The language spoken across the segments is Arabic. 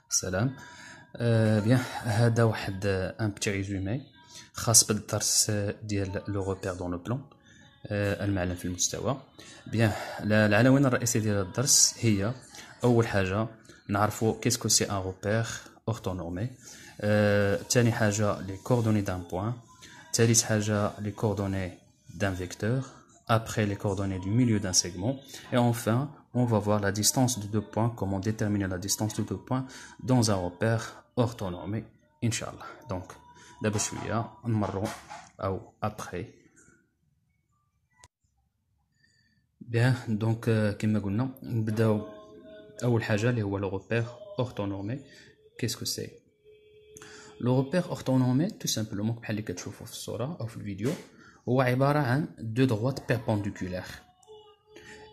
سلام. بيان هذا واحد ان بتي ريزومي خاص بالدرس ديال لو روبير دون لو بلان، المعلم في المستوى. بيان العناوين الرئيسيه ديال الدرس هي اول حاجه نعرفوا كيسكو سي ان روبير اورتونورمي، ثاني حاجه لي كوردوني دان بوين، ثالث حاجه لي كوردوني d'un vecteur, après les coordonnées du milieu d'un segment, et enfin on va voir la distance de deux points, comment déterminer la distance de deux points dans un repère orthonormé, Inch'Allah. Donc d'abord نمروا ou après. Bien, donc كما قلنا نبداو اول حاجه اللي هو le repère orthonormé. Qu'est-ce que c'est? Le repère orthonormé tout simplement بحال اللي كتشوفوا في الصوره او في الفيديو هو عباره عن دو دروات بيربونديكولير.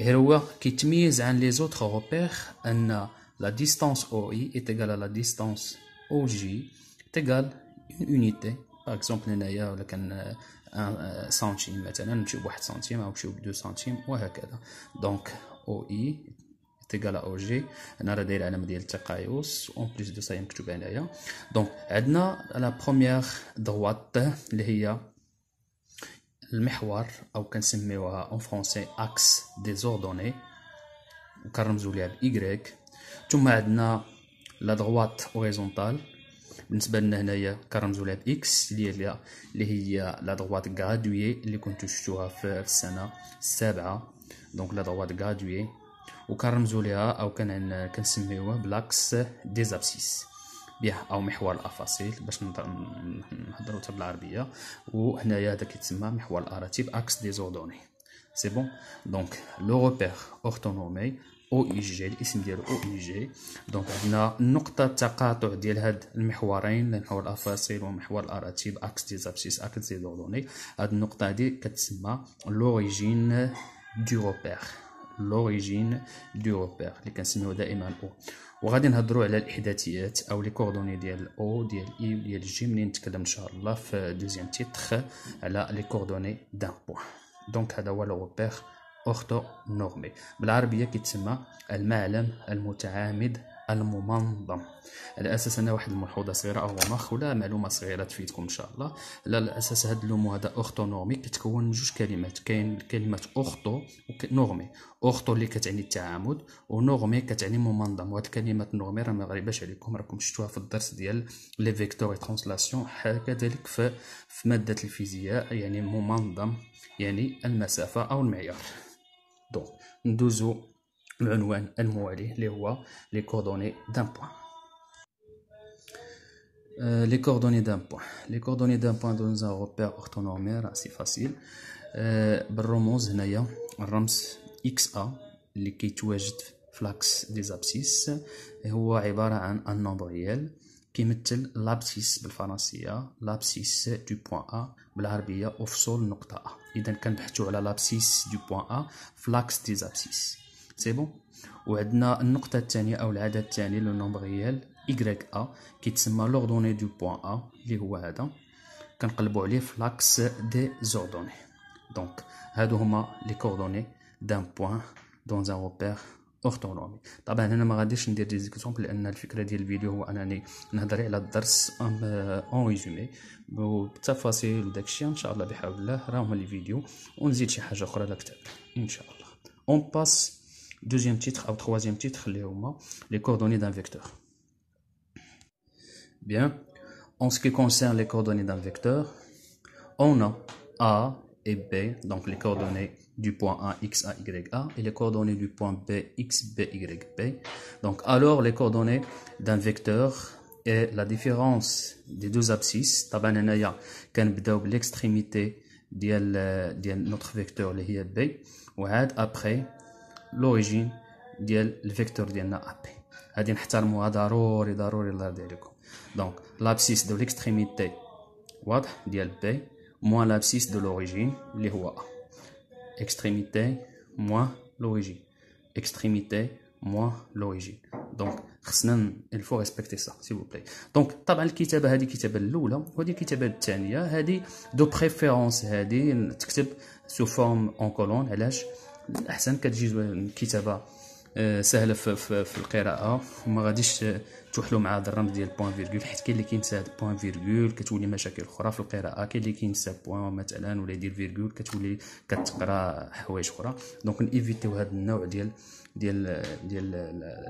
هو كيتميز عن لي زوتر روبير ان لا ديستانس او اي est égale à la distance OJ est égale une unité. par exemple هنايا ولا كان 1 سنتيم مثلا نمشيو ب1 سنتيم او نمشيو ب2 سنتيم وهكذا. دونك او اي est égal à OG. هنا راه داير علامه ديال التقايس اون بليس دو سا مكتوب هنايا. دونك عندنا لا بروميير دروات اللي هي المحور او كنسميوها اون فرونسي اكس دي زوردوني وكنرمزوا ليها بايغريك. ثم عندنا لا دروات اوريزونتال بالنسبه لنا هنايا كنرمزوا لها باكس اللي هي لا دروات غرادوي اللي كنتو شفتوها في السنه السابعه. دونك لا دروات غرادوي وكنرمزوا ليها او كنسميوها بلاكس دي زابسيس بيه او محور الافاصيل باش نهضروا حتى بالعربيه. وهنايا هذا كيتسمى محور الاراتيب اكس دي زوردوني. سي بون. دونك لو روبير اورتونورمي او اي جي الاسم ديالو او اي جي. دونك عندنا نقطه التقاطع ديال هاد المحورين محور الافاصيل ومحور الاراتيب اكس دي زابسيس اكس دي زوردوني. هاد النقطه هادي كتسمى لوريجين دو روبير. لوريجين دو روبير اللي كنسميوه دائما او. وغادي نهضروا على الاحداثيات او لي كوردوني ديال او ديال اي وديال جي منين نتكلم ان شاء الله في دوزيام تيتر على لي كوردوني دان بوين. دونك هذا هو لو روبير اورتونورمي، بالعربيه كيتسمى المعلم المتعامد الممنظم. على اساس انا واحد الملحوظه صغيره او رمخ ولا معلومه صغيره تفيدكم ان شاء الله. على اساس هذا اللومو هذا اورتونورمي كيتكون من جوج كلمات. كاين كلمه اورتو ونورمي. اورتو اللي كتعني التعامد ونورمي كتعني ممنظم. وهاد الكلمات نورمي راه ما غريباش عليكم، راكم شفتوها في الدرس ديال لي فيكتور اي ترانسلاسيون. كذلك في ماده الفيزياء يعني ممنظم يعني المسافه او المعيار. دونك ندوزو العنوان الموالي اللي هو لي كوردوني دان بوين. لي كوردوني دان بوين. لي كوردوني دان بوين دون ان روبير اورتونورمي راه سي فاسيل. بالرموز هنايا الرمز اكس ا اللي كيتواجد في لاكس دي زابسيس هو عباره عن ان نومبر ريال كيمثل لابسيس بالفرنسيه لابسيس دو بوين ا، بالعربيه افصول نقطه ا. اذا كنبحثوا على لابسيس دو بوين ا في لاكس دي زابسيس. سي بون. وعندنا النقطه الثانيه او العدد الثاني لو نومبر ريال y a كيتسمى لوردوني دو بوين ا اللي هو هذا كنقلبوا عليه في لاكس دي زوردوني. دونك هادو هما لي كوردوني دان بوين دون ان روبير اورتونورمي. طبعا انا ما غاديش ندير دي زيكزامبل لان الفكره ديال الفيديو هو انني نهضر على الدرس اون ريزومي بالتفاصيل وداكشي. ان شاء الله بحول الله راه هما لي فيديو ونزيد شي حاجه اخرى لا كتاب ان شاء الله. اون باس deuxième titre ou troisième titre اللي هما les coordonnées d'un vecteur. Bien, en ce qui concerne les coordonnées d'un vecteur, on a A et B, donc les coordonnées du point A, X, A, Y, A, et les coordonnées du point B, X, B, Y, B. Donc, alors, les coordonnées d'un vecteur et la différence des deux abscisses, طبعا هنايا كنبداو بالextrémité ديال notre vecteur اللي هي B وعاد après l'origine ديال الفيكتور ديالنا ا بي. هادي نحترموها ضروري ضروري الله يرضي عليكم. دونك لابسيس دو ليكستريميتي واضح ديال بي موان لابسيس دو لوريجين اللي هو ا. اكستريميتي موان لوريجين اكستريميتي موان لوريجين. دونك خصنا الفو ريسبكتي سا سي فو بلاي. دونك طبعا الكتابه هذه الكتابه الاولى وهذه الكتابه الثانيه هذه دو بريفيرونس هذه تكتب سو فورم اون كولون. علاش احسن كتجي الكتابه سهله في القراءه، وما غاديش توحلوا مع هذا الرمز ديال بوان فيرغول، حيت كاين اللي كينسى هاد بوان فيرغول كتولي مشاكل اخرى في القراءه، كاين اللي كينسى بوان مثلا ولا يدير فيرغول كتولي كتقرا حوايج اخرى. دونك نيفيتيو هاد النوع ديال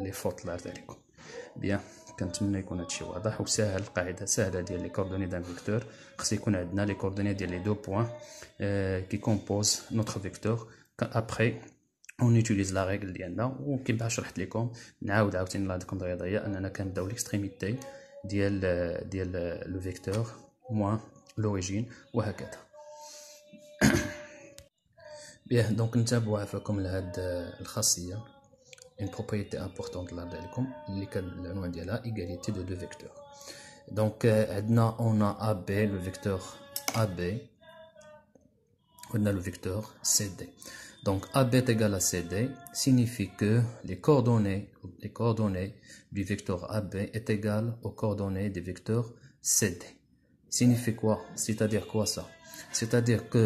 لي فوت اللي عرضت عليكم. بيان، كنتمنى يكون هادشي واضح وسهل. قاعده سهله ديال لي كوردوني دان فيكتور، خص يكون عندنا لي كوردوني ديال لي دو بوين كي كومبوز نوتر فيكتور. ابخي اون utilise لا ريغل ديالنا، وكيما شرحت لكم نعاود عاوتاني لهاديك الرياضيه اننا كنبداو ليكستريميتي ديال لو فيكتور موان لوريجين وهكذا. بيان، دونك نتابعوا عفاكم لهاد الخاصيه une propriété importante اللي عرضت عليكم اللي كان العنوان ديالها égalité de deux vecteurs. donc عندنا on a AB le vecteur AB وعندنا le vecteur CD. donc AB est égal à CD signifie que les coordonnées du vecteur AB est égal aux coordonnées des vecteurs CD. signifie quoi? c'est-à-dire quoi ça? c'est-à-dire que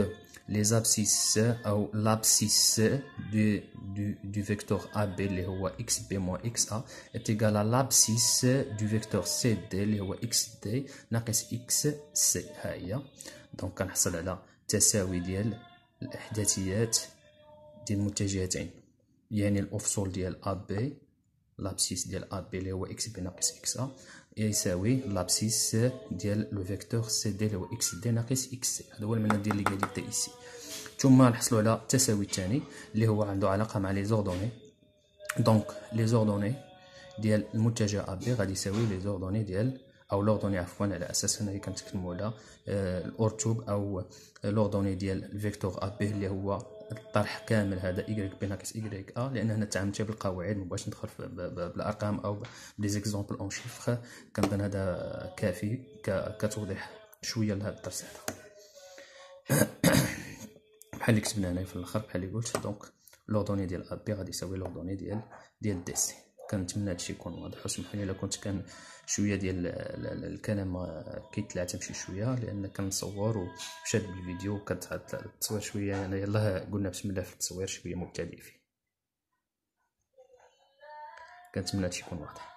les abscisses ou l'abscisse du vecteur AB اللي هو xb moins xa est égal à l'abscisse du vecteur cd اللي هو xd ناقص xc. ها هي. دونك كنحصل على تساوي ديال الاحداثيات ديال المتجهتين، يعني الافصول ديال AB l'abscisse ديال AB اللي هو xb ناقص xa يساوي لابسيس ديال لو فيكتور سي دي اللي هو اكس دي ناقص اكس سي. هذا هو المعنى ديال ليغاليتي ايسي. ثم نحصلوا على التساوي الثاني اللي هو عنده علاقه مع لي زوردوني. دونك لي زوردوني ديال المتجه AB غادي يساوي لي زوردوني ديال او لوردوني عفوا، على اساس هنايا كنتكلموا على الاورتوب او لوردوني ديال الفيكتور AB اللي هو الطرح كامل هذا y بي ناقص y a، لان هنا تعاملت بالقواعد مباش ندخل بالارقام او بليزيكزومبل اون شيفر. كنظن هذا كافي كتوضيح شويه لهذا الدرس هذا. بحال اللي كتبنا هنا في الاخر بحال اللي قلت. دونك لوردوني ديال AB غادي يساوي لوردوني ديال دي سي. كنتمنى هادشي يكون واضح، وسمحوا لي الا كنت كان شويه ديال الكلام كيتلعثم شي شويه لان كنصور وشاد بالفيديو كتصوير شويه. يعني يلاه قلنا بسم الله في التصوير شويه مبتدئ فيه. كنتمنى هادشي يكون واضح.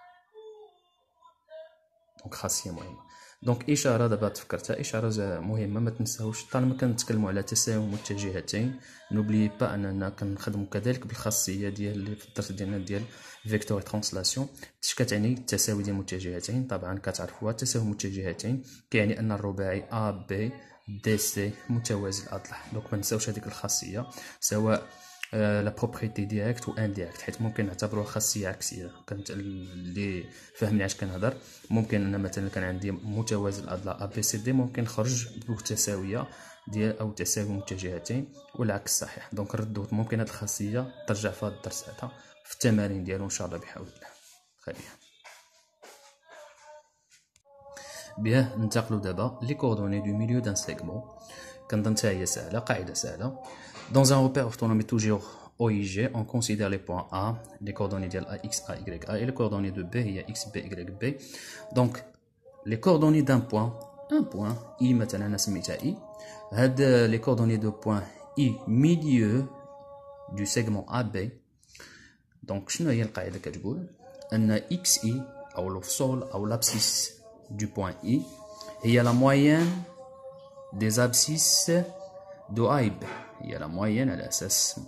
دونك خاصيه مهمه. دونك اشاره دابا تفكرتها، اشاره مهمه ما تنساوش طالما كنتكلموا على تساوي متجهتين نوبلي با اننا كنخدموا كذلك بالخاصيه ديال اللي في الدرس ديالنا ديال فيكتور ترانسلاسيون. اش كتعني التساوي ديال متجهتين؟ طبعا كتعرفوها تساوي متجهتين كيعني ان الرباعي AB DC متوازي الاضلاع. دونك ما نساوش هذيك الخاصيه سواء لا بروبريتي ديريكت و انديريكت، حيت ممكن نعتبروها خاصيه عكسيه. كنت اللي فهمني علاش كنهضر ممكن انا مثلا كان عندي متوازي الاضلاع AB CD ممكن نخرج بمتساويه ديال او تساوي متجهتين والعكس صحيح. دونك ردوا ممكن هذه الخاصيه ترجع في هذا الدرس هذا في التمارين ديالو ان شاء الله بحول الله. خليها بيان. ننتقلوا دابا لي كوردوني دو ميليو دان سيغمون. كنظن حتى هي سهله، قاعده سهله. Dans un repère orthonormé toujours OIG, on considère les points A, les coordonnées de A, X, A, Y, A, et les coordonnées de B, il y a X, B, Y, B. Donc, les coordonnées d'un point, un point, I, maintenant, on a I. Les coordonnées de point I, milieu du segment AB. Donc, شنو هي القاعدة كتقول؟ أن XI, أو l'ofsol, أو l'abscisse du point I, هي la moyenne des abscisses de A et B. هي لا موين على اساس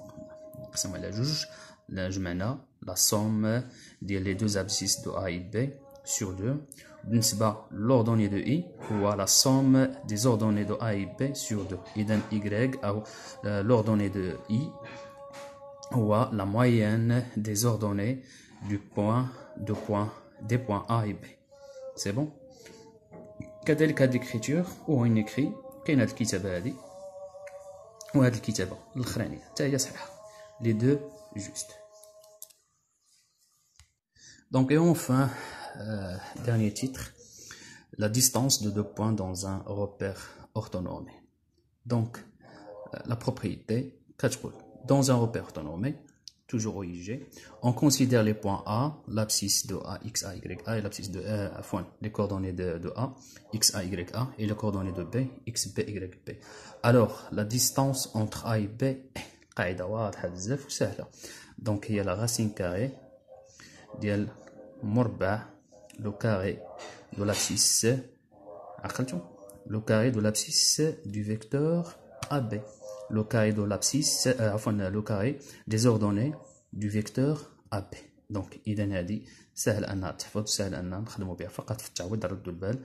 نقسم على جوج جمعنا لا سوم ديال لي دو ابسيس دو A et B sur 2. بالنسبه لوردوني دو I هو لا سوم دي زوردوني دو A et B sur 2. اذا Y او لوردوني دو I هو لا موين دي زوردوني دو بوين دي بوين A et B. سي بون. كذلك هاد ليكريتور وين نكري كاين هاد الكتابه هادي وهاد الكتابه الاخرانيه حتى هي صحيحه. لي دو جوست. Donc et enfin dernier titre, la distance de deux points dans un repère orthonormé. Donc la propriété كتقول dans un repère orthonormé toujours OIG, on considère les points A, l'abscisse de A, X, A, Y, A et l'abscisse de les coordonnées de A, X, A, Y, A et les coordonnées de B, X, B, Y, B. Alors, la distance entre A et B, قاعده واضحه بزاف وسهله. دونك هي لا راسين كاري ديال مربع لو كاري دو لابسيس، عقلتو؟ لو كاري دو لابسيس du vecteur AB، le carré de l'abscisse le carré des ordonnées du vecteur AB. donc اذا هذه سهل انها تحفظ، سهل اننا نخدموا بها فقط في التعويض. ردوا البال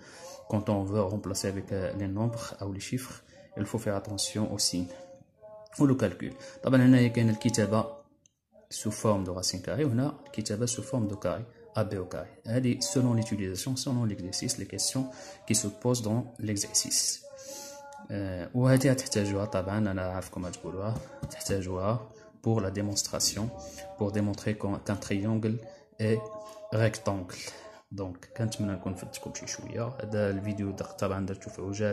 quand on veut remplacer avec les nombres او les chiffres il faut faire attention au signe ou le calcul. طبعا هنايا كاين الكتابه sous forme de racine carrée وهنا الكتابه sous forme de carré AB au carré. هذه selon l'utilisation selon l'exercice les questions qui se posent dans l'exercice. وهذه تحتاجوها طبعا، انا عارفكم تقولوها تحتاجوها pour la démonstration pour démontrer qu'un triangle est rectangle. donc كنتمنى نكون فدتكم شي شويه. هذا الفيديو طبعا درتو في عجاله